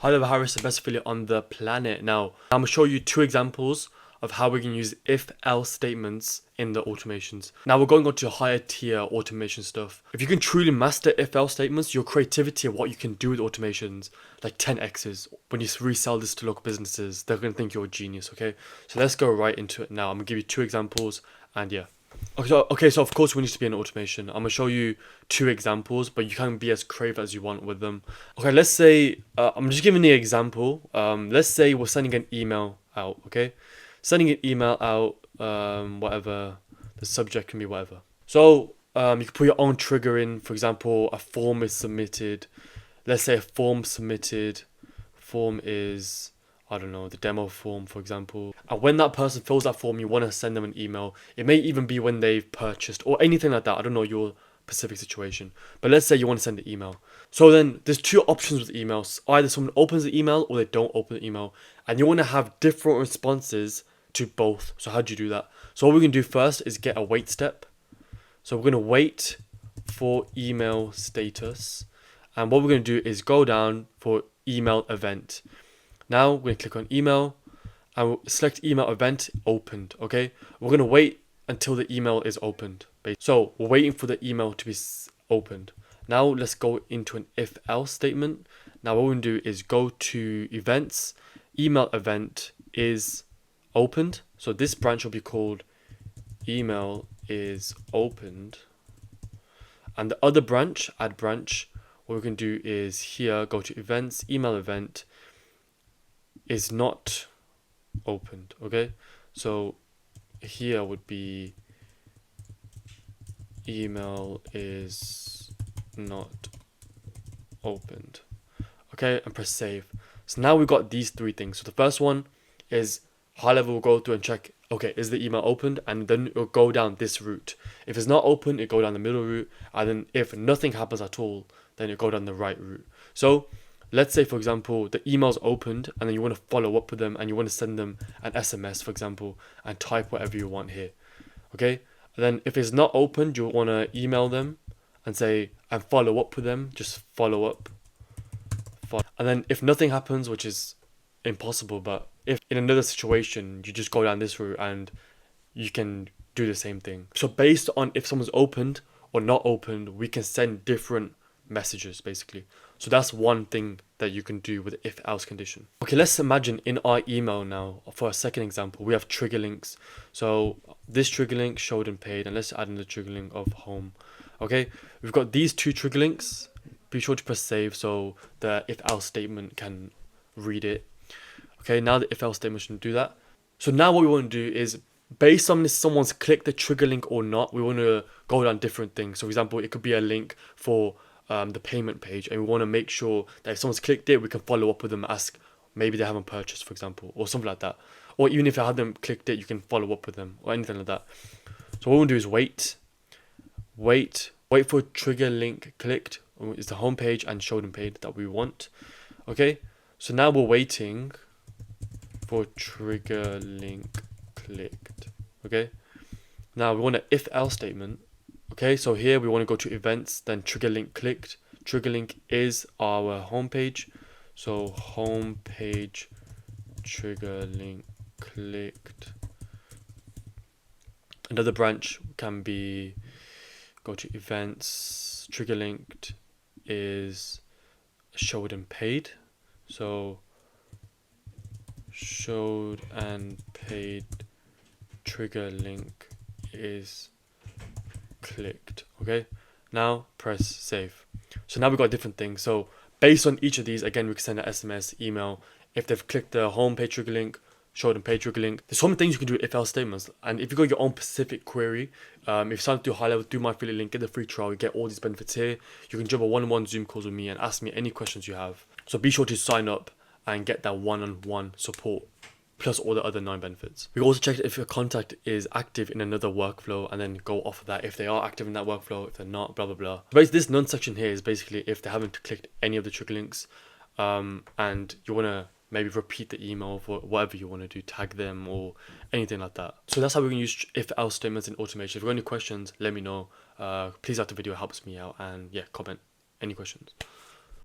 GoHighLevel Harris, the best affiliate on the planet. Now, I'm going to show you two examples of how we can use if-else statements in the automations. Now we're going on to higher tier automation stuff. If you can truly master if-else statements, your creativity of what you can do with automations, like 10x's. When you resell this to local businesses, they're going to think you're a genius, okay? So let's go right into it now. I'm going to give you two examples and yeah. Okay, so of course we need to be an automation. I'm going to show you two examples, but you can be as creative as you want with them. Okay, let's say, I'm just giving the example. Let's say we're sending an email out, okay? Sending an email out, whatever, the subject can be whatever. So you can put your own trigger in. For example, a form is submitted. Let's say a form submitted. Form is, I don't know, the demo form, for example. And when that person fills that form, you want to send them an email. It may even be when they've purchased or anything like that. I don't know your specific situation. But let's say you want to send an email. So then there's two options with emails. Either someone opens the email or they don't open the email. And you want to have different responses to both. So how do you do that? So what we're going to do first is get a wait step. So we're going to wait for email status. And what we're going to do is go down for email event. Now we're going to click on email and we'll select email event opened, okay? We're going to wait until the email is opened. So we're waiting for the email to be opened. Now let's go into an if-else statement. Now what we're going to do is go to events, email event is opened. So this branch will be called email is opened. And the other branch, add branch, what we're going to do is here, go to events, email event is not opened, okay? So here would be email is not opened, okay? And press save. So now we've got these three things. So the first one is GoHighLevel will go through and check, okay, is the email opened? And then it'll go down this route. If it's not open, it'll go down the middle route. And then if nothing happens at all, then it'll go down the right route. So let's say, for example, the email's opened and then you want to follow up with them and you want to send them an SMS, for example, and type whatever you want here, okay? And then if it's not opened, you'll want to email them and say, and follow up with them, just follow up. And then if nothing happens, which is impossible, but if in another situation, you just go down this route and you can do the same thing. So based on if someone's opened or not opened, we can send different messages basically. So that's one thing that you can do with if else condition. Okay, let's imagine in our email now, for a second example, we have trigger links. So this trigger link showed and paid, and let's add in the trigger link of home. Okay, we've got these two trigger links. Be sure to press save so the if else statement can read it. Okay, now the if else statement should do that. So now what we want to do is, based on if someone's clicked the trigger link or not, we want to go down different things. So for example, it could be a link for the payment page, and we want to make sure that if someone's clicked it, we can follow up with them, ask maybe they haven't purchased, for example, or something like that. Or even if they haven't clicked it, you can follow up with them or anything like that. So what we'll do is wait for trigger link clicked. Is the home page and showed and paid that we want. Okay, so now we're waiting for trigger link clicked. Okay, now we want an if else statement. Okay, so here we want to go to events, then trigger link clicked. Trigger link is our home page. So home page trigger link clicked. Another branch can be go to events, trigger linked is showed and paid. So showed and paid trigger link is clicked. Okay, now press save. So now we've got different things. So based on each of these, again, we can send an SMS, email if they've clicked the home page trigger link, showed and paid trigger link. There's so many things you can do with if else statements. And if you've got your own specific query, if you sign up to GoHighLevel, do my affiliate link, get the free trial, you get all these benefits here. You can jump a one-on-one Zoom calls with me and ask me any questions you have. So be sure to sign up and get that one-on-one support, plus all the other 9 benefits. We also check if your contact is active in another workflow and then go off of that. If they are active in that workflow, if they're not, blah, blah, blah. Basically, this none section here is basically if they haven't clicked any of the trigger links, and you want to maybe repeat the email for whatever you want to do, tag them or anything like that. So that's how we can use if else statements in automation. If you've got any questions, let me know. Please like the video, it helps me out, and yeah, comment any questions.